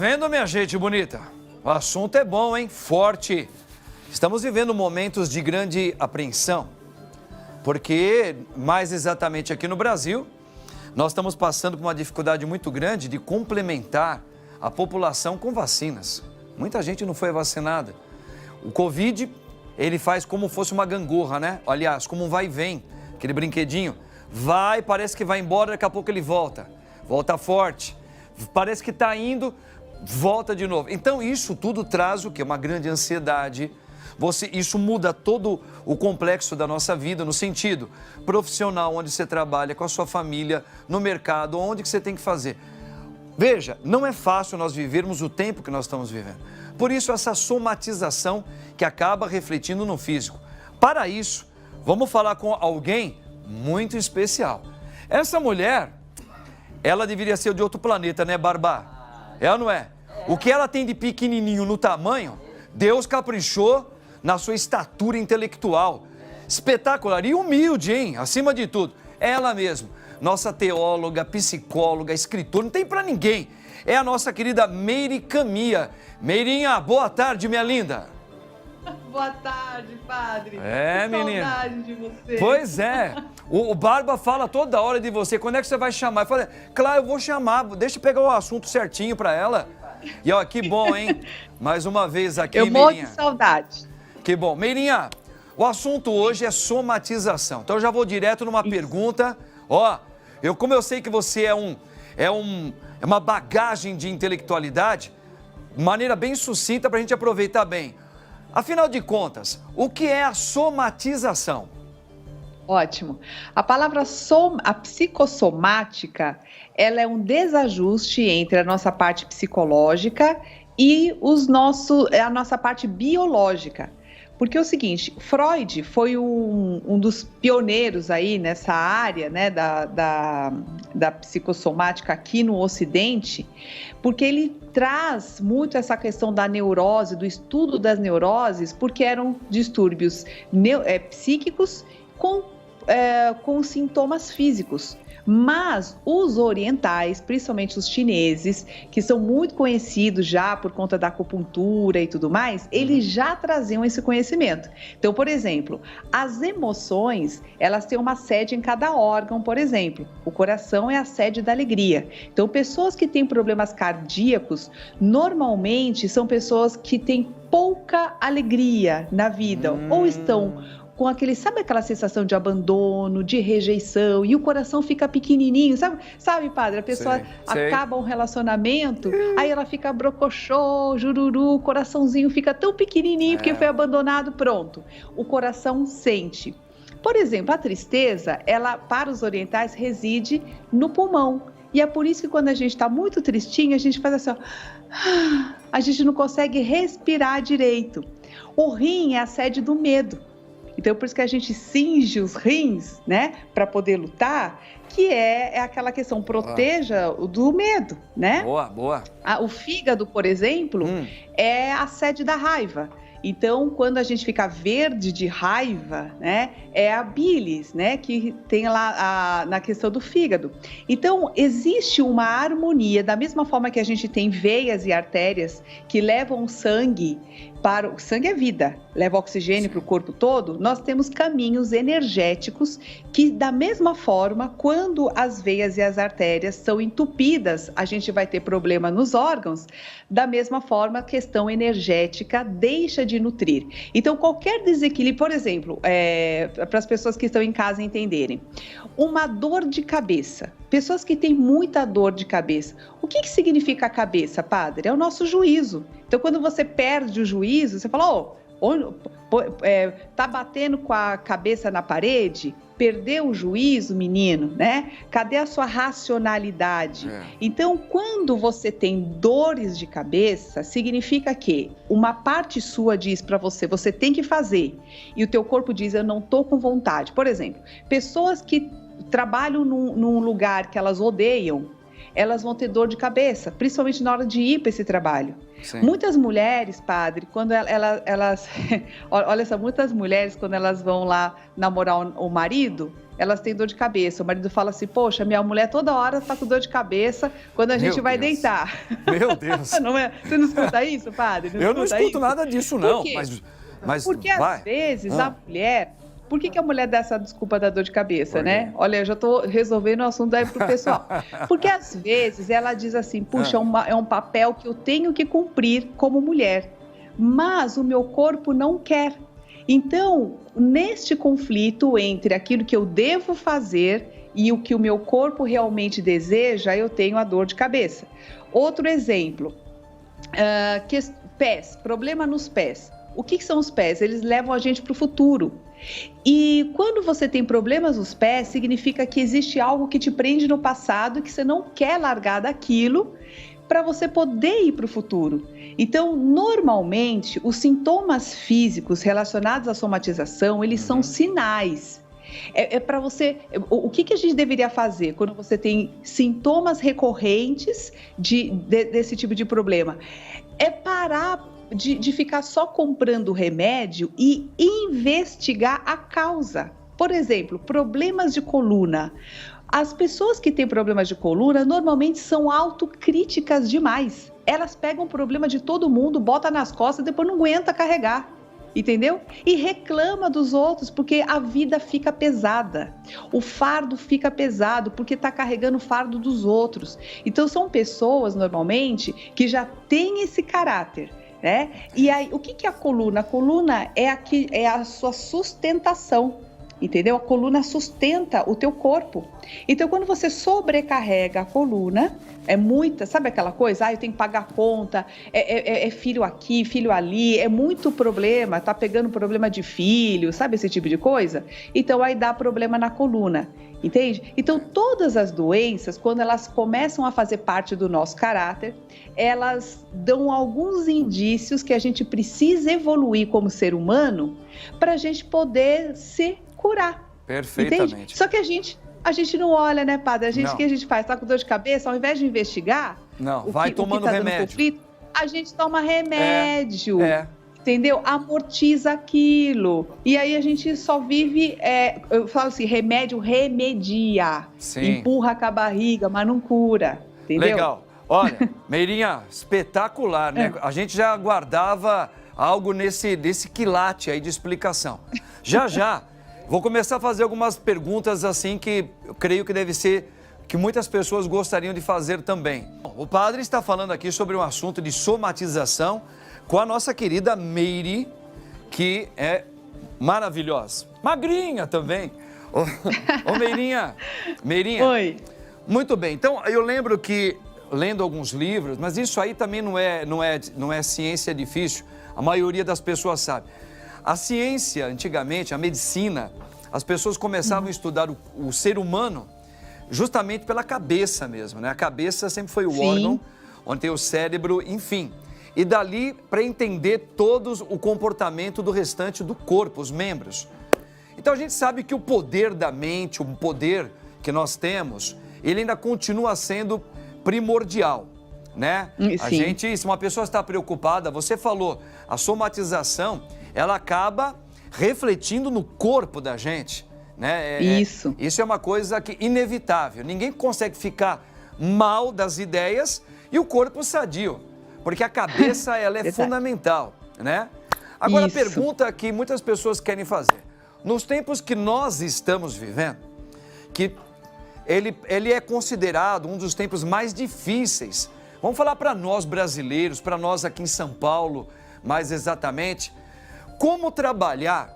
vendo, minha gente bonita? O assunto é bom, hein? Forte. Estamos vivendo momentos de grande apreensão, porque, mais exatamente aqui no Brasil, nós estamos passando por uma dificuldade muito grande de complementar a população com vacinas. Muita gente não foi vacinada. O Covid, ele faz como fosse uma gangorra, né? Aliás, como um vai e vem, aquele brinquedinho. Vai, parece que vai embora, daqui a pouco ele volta. Volta forte. Parece que está indo, volta de novo. Então, isso tudo traz o quê? Uma grande ansiedade. Isso muda todo o complexo da nossa vida, no sentido profissional, onde você trabalha, com a sua família, no mercado, onde que você tem que fazer. Veja, não é fácil nós vivermos o tempo que nós estamos vivendo. Por isso, essa somatização que acaba refletindo no físico. Para isso, vamos falar com alguém muito especial. Essa mulher, ela deveria ser de outro planeta, né, Barbá? É ou não é? O que ela tem de pequenininho no tamanho, Deus caprichou na sua estatura intelectual. Espetacular e humilde, hein? Acima de tudo, ela mesma, nossa teóloga, psicóloga, escritora, não tem pra ninguém. É a nossa querida Meire Camia. Meirinha, boa tarde, minha linda. Boa tarde, padre. É, menina. Saudade de você. Pois é. O Barba fala toda hora de você. Quando é que você vai chamar? Eu falei, claro, eu vou chamar. Deixa eu pegar o assunto certinho pra ela. E ó, que bom, hein? Mais uma vez aqui, eu morro Meirinha. de saudade. Que bom. Meirinha, o assunto hoje é somatização. Então eu já vou direto numa pergunta. Ó, como eu sei que você é uma bagagem de intelectualidade, maneira bem sucinta para a gente aproveitar bem. Afinal de contas, o que é a somatização? Ótimo. A palavra a psicossomática, ela é um desajuste entre a nossa parte psicológica e a nossa parte biológica. Porque é o seguinte, Freud foi um dos pioneiros aí nessa área, né, da psicossomática aqui no Ocidente, porque ele traz muito essa questão da neurose, do estudo das neuroses, porque eram distúrbios psíquicos com sintomas físicos. Mas os orientais, principalmente os chineses, que são muito conhecidos já por conta da acupuntura e tudo mais, eles já traziam esse conhecimento. Então, por exemplo, as emoções, elas têm uma sede em cada órgão, por exemplo. O coração é a sede da alegria. Então, pessoas que têm problemas cardíacos, normalmente são pessoas que têm pouca alegria na vida, ou estão com sabe aquela sensação de abandono, de rejeição, e o coração fica pequenininho, sabe, padre? A pessoa acaba um relacionamento, aí ela fica brocochô, jururu, o coraçãozinho fica tão pequenininho porque foi abandonado, pronto. O coração sente. Por exemplo, a tristeza, ela, para os orientais, reside no pulmão. E é por isso que quando a gente está muito tristinho, a gente faz assim, ó, a gente não consegue respirar direito. O rim é a sede do medo. Então, por isso que a gente cinge os rins, né, para poder lutar, que é aquela questão, proteja do medo, né? Boa. O fígado, por exemplo, é a sede da raiva. Então, quando a gente fica verde de raiva, né, é a bilis, né, que tem lá na questão do fígado. Então, existe uma harmonia, da mesma forma que a gente tem veias e artérias que levam o sangue o sangue é vida, leva oxigênio para o corpo todo, nós temos caminhos energéticos que, da mesma forma, quando as veias e as artérias são entupidas, a gente vai ter problema nos órgãos, da mesma forma, a questão energética deixa de nutrir. Então, qualquer desequilíbrio, por exemplo, para as pessoas que estão em casa entenderem, uma dor de cabeça, pessoas que têm muita dor de cabeça, o que significa a cabeça, padre? É o nosso juízo. Então, quando você perde o juízo, você fala, tá batendo com a cabeça na parede? Perdeu o juízo, menino, né? Cadê a sua racionalidade? Então, quando você tem dores de cabeça, significa que uma parte sua diz para você, você tem que fazer, e o teu corpo diz, eu não tô com vontade. Por exemplo, pessoas que trabalham num lugar que elas odeiam, elas vão ter dor de cabeça, principalmente na hora de ir para esse trabalho. Sim. Muitas mulheres, padre, quando elas olha só, muitas mulheres, quando elas vão lá namorar o marido, elas têm dor de cabeça. O marido fala assim, poxa, minha mulher toda hora tá com dor de cabeça quando a gente vai deitar. Meu Deus. Não é? Você não escuta isso, padre? Eu não escuto nada disso, não. Mas porque vai. às vezes a mulher... Por que a mulher dá essa desculpa da dor de cabeça, né? Olha, eu já estou resolvendo o assunto aí pro pessoal. Porque às vezes ela diz assim, puxa, é um papel que eu tenho que cumprir como mulher, mas o meu corpo não quer. Então, neste conflito entre aquilo que eu devo fazer e o que o meu corpo realmente deseja, eu tenho a dor de cabeça. Outro exemplo, pés, problema nos pés. O que são os pés? Eles levam a gente para o futuro. E quando você tem problemas nos pés, significa que existe algo que te prende no passado e que você não quer largar daquilo para você poder ir para o futuro. Então, normalmente, os sintomas físicos relacionados à somatização, eles são sinais. É para você... O que a gente deveria fazer quando você tem sintomas recorrentes desse tipo de problema? É parar de ficar só comprando remédio e investigar a causa. Por exemplo, problemas de coluna. As pessoas que têm problemas de coluna normalmente são autocríticas demais. Elas pegam o problema de todo mundo, botam nas costas e depois não aguenta carregar. Entendeu? E reclama dos outros porque a vida fica pesada. O fardo fica pesado porque está carregando o fardo dos outros. Então são pessoas normalmente que já têm esse caráter. Né? E aí, o que é a coluna? A coluna é a sua sustentação, entendeu? A coluna sustenta o teu corpo. Então, quando você sobrecarrega a coluna, é muita, sabe aquela coisa? Eu tenho que pagar a conta, é filho aqui, filho ali, é muito problema, tá pegando problema de filho, sabe esse tipo de coisa? Então, aí dá problema na coluna. Entende? Então, todas as doenças, quando elas começam a fazer parte do nosso caráter, elas dão alguns indícios que a gente precisa evoluir como ser humano para a gente poder se curar. Perfeitamente. Entende? Só que a gente não olha, né, padre? O que a gente faz? Tá com dor de cabeça? Ao invés de investigar tomando remédio. Conflito, a gente toma remédio. Entendeu? Amortiza aquilo. E aí a gente só vive, eu falo assim, remédio remedia. Sim. Empurra com a barriga, mas não cura. Entendeu? Legal. Olha, Meirinha, espetacular, né? A gente já aguardava algo desse quilate aí de explicação. Já, vou começar a fazer algumas perguntas assim que eu creio que deve ser, que muitas pessoas gostariam de fazer também. O padre está falando aqui sobre um assunto de somatização com a nossa querida Meire, que é maravilhosa. Magrinha também. Ô Meirinha. Oi. Muito bem. Então, eu lembro que, lendo alguns livros, mas isso aí também não é ciência difícil, a maioria das pessoas sabe. A ciência, antigamente, a medicina, as pessoas começavam a estudar o ser humano justamente pela cabeça mesmo, né? A cabeça sempre foi o órgão onde tem o cérebro, enfim. E dali para entender todos o comportamento do restante do corpo, os membros. Então a gente sabe que o poder da mente, o poder que nós temos, ele ainda continua sendo primordial, né? A gente, se uma pessoa está preocupada, você falou, a somatização, ela acaba refletindo no corpo da gente, né? Isso. Isso é uma coisa que inevitável. Ninguém consegue ficar mal das ideias e o corpo sadio. Porque a cabeça, ela é fundamental, né? Agora, a pergunta que muitas pessoas querem fazer. Nos tempos que nós estamos vivendo, que ele é considerado um dos tempos mais difíceis. Vamos falar para nós brasileiros, para nós aqui em São Paulo, mais exatamente, como trabalhar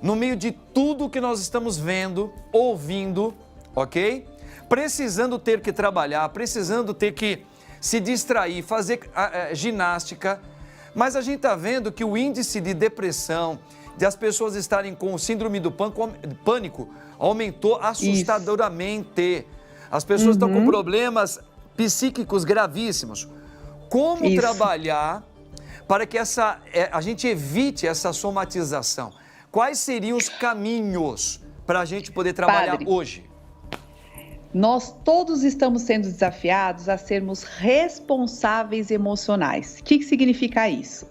no meio de tudo que nós estamos vendo, ouvindo, ok? Precisando ter que trabalhar, precisando ter que se distrair, fazer ginástica, mas a gente está vendo que o índice de depressão, de as pessoas estarem com síndrome do pânico, aumentou assustadoramente. As pessoas estão com problemas psíquicos gravíssimos. Como trabalhar para que a gente evite essa somatização? Quais seriam os caminhos para a gente poder trabalhar hoje? Nós todos estamos sendo desafiados a sermos responsáveis emocionais. O que significa isso?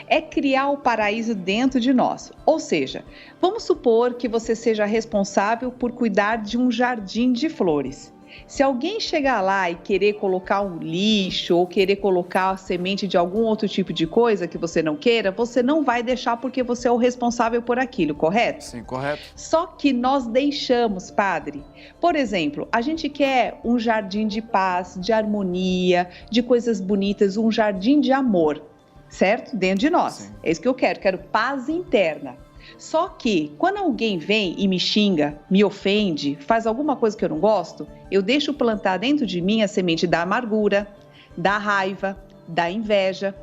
É criar o paraíso dentro de nós. Ou seja, vamos supor que você seja responsável por cuidar de um jardim de flores. Se alguém chegar lá e querer colocar um lixo ou querer colocar a semente de algum outro tipo de coisa que você não queira, você não vai deixar porque você é o responsável por aquilo, correto? Sim, correto. Só que nós deixamos, padre. Por exemplo, a gente quer um jardim de paz, de harmonia, de coisas bonitas, um jardim de amor, certo? Dentro de nós. Sim. É isso que eu quero paz interna. Só que quando alguém vem e me xinga, me ofende, faz alguma coisa que eu não gosto, eu deixo plantar dentro de mim a semente da amargura, da raiva, da inveja.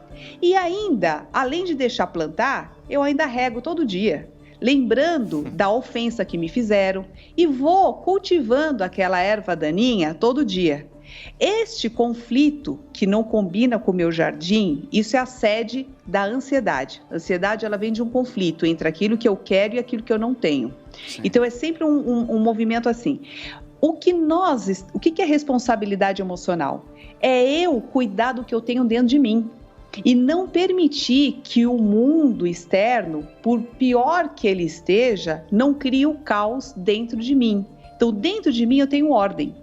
E ainda, além de deixar plantar, eu ainda rego todo dia, lembrando da ofensa que me fizeram e vou cultivando aquela erva daninha todo dia. Este conflito que não combina com o meu jardim, isso é a sede da ansiedade. A ansiedade, ela vem de um conflito entre aquilo que eu quero e aquilo que eu não tenho. Sim. Então, é sempre um movimento assim. O que é responsabilidade emocional? É eu cuidar do que eu tenho dentro de mim e não permitir que o mundo externo, por pior que ele esteja, não crie o caos dentro de mim. Então, dentro de mim eu tenho ordem.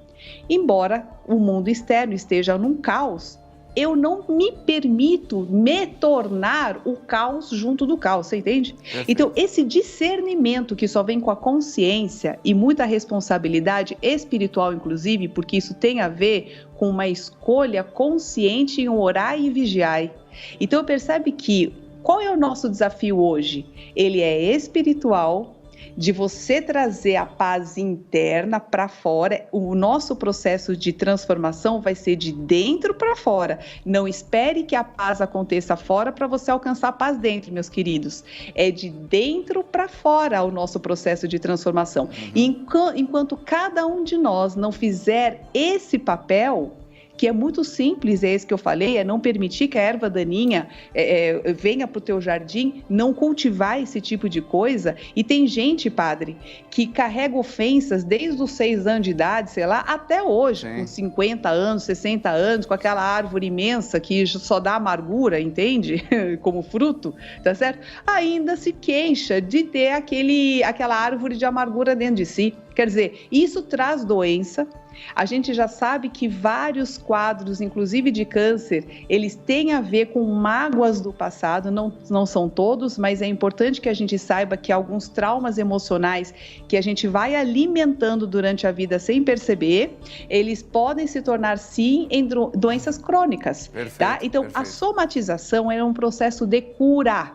Embora o mundo externo esteja num caos, eu não me permito me tornar o caos junto do caos, você entende? Perfeito. Então, esse discernimento que só vem com a consciência e muita responsabilidade espiritual, inclusive, porque isso tem a ver com uma escolha consciente em orar e vigiar. Então, percebe que qual é o nosso desafio hoje? Ele é espiritual, de você trazer a paz interna para fora. O nosso processo de transformação vai ser de dentro para fora. Não espere que a paz aconteça fora para você alcançar a paz dentro, meus queridos. É de dentro para fora o nosso processo de transformação. E enquanto cada um de nós não fizer esse papel, que é muito simples, é esse que eu falei, é não permitir que a erva daninha venha para o teu jardim, não cultivar esse tipo de coisa. E tem gente, padre, que carrega ofensas desde os 6 anos de idade, sei lá, até hoje, sim, com 50 anos, 60 anos, com aquela árvore imensa que só dá amargura, entende? Como fruto, tá certo? Ainda se queixa de ter aquela árvore de amargura dentro de si. Quer dizer, isso traz doença. A gente já sabe que vários quadros, inclusive de câncer, eles têm a ver com mágoas do passado, não são todos, mas é importante que a gente saiba que alguns traumas emocionais que a gente vai alimentando durante a vida sem perceber, eles podem se tornar, sim, em doenças crônicas. Perfeito, tá? Então, perfeito. A somatização é um processo de cura.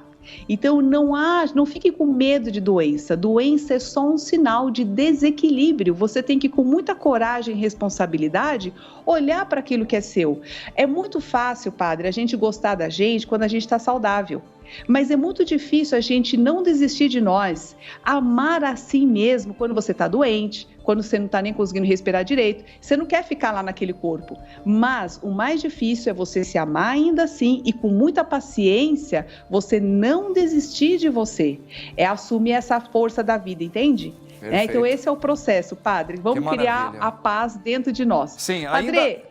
Então, não fique com medo de doença. Doença é só um sinal de desequilíbrio. Você tem que, com muita coragem e responsabilidade, olhar para aquilo que é seu. É muito fácil, padre, a gente gostar da gente quando a gente está saudável. Mas é muito difícil a gente não desistir de nós, amar a si mesmo quando você está doente, quando você não está nem conseguindo respirar direito, você não quer ficar lá naquele corpo. Mas o mais difícil é você se amar ainda assim e com muita paciência você não desistir de você. É assumir essa força da vida, entende? Então esse é o processo, padre. Vamos criar a paz dentro de nós. Sim, padre,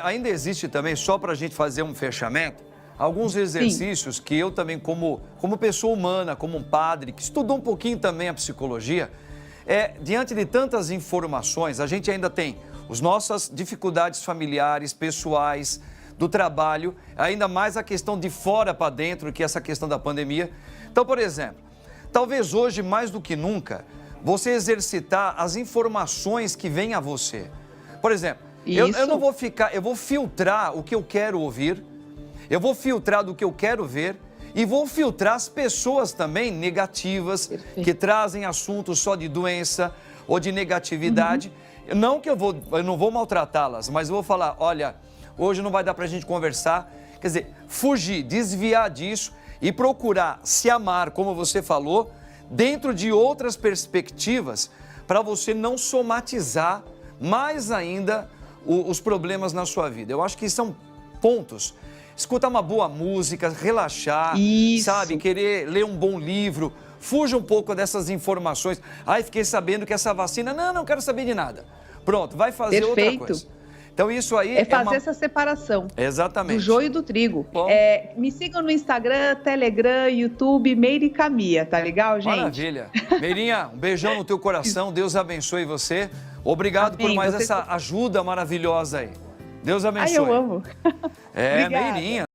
ainda existe também, só para a gente fazer um fechamento, alguns exercícios, sim, que eu também, como pessoa humana, como um padre, que estudou um pouquinho também a psicologia, diante de tantas informações, a gente ainda tem as nossas dificuldades familiares, pessoais, do trabalho, ainda mais a questão de fora para dentro, que é essa questão da pandemia. Então, por exemplo, talvez hoje, mais do que nunca, você exercitar as informações que vêm a você. Por exemplo, eu não vou ficar, eu vou filtrar o que eu quero ouvir, eu vou filtrar do que eu quero ver e vou filtrar as pessoas também negativas, perfeito, que trazem assuntos só de doença ou de negatividade. Não que eu não vou maltratá-las, mas eu vou falar, olha, hoje não vai dar para a gente conversar. Quer dizer, fugir, desviar disso e procurar se amar, como você falou, dentro de outras perspectivas, para você não somatizar mais ainda os problemas na sua vida. Eu acho que são pontos. Escutar uma boa música, relaxar, sabe? Querer ler um bom livro. Fuja um pouco dessas informações. Ai, fiquei sabendo que essa vacina... Não quero saber de nada. Pronto, vai fazer outra Perfeito. coisa. Então isso aí É fazer essa separação Exatamente. do joio e do trigo. Bom. Me sigam no Instagram, Telegram, YouTube, Meire Camia, tá legal, gente? Maravilha. Meirinha, um beijão no teu coração, Deus abençoe você. Obrigado por mais essa ajuda maravilhosa aí. Deus abençoe. Ai, eu amo. É, Obrigada. Meirinha.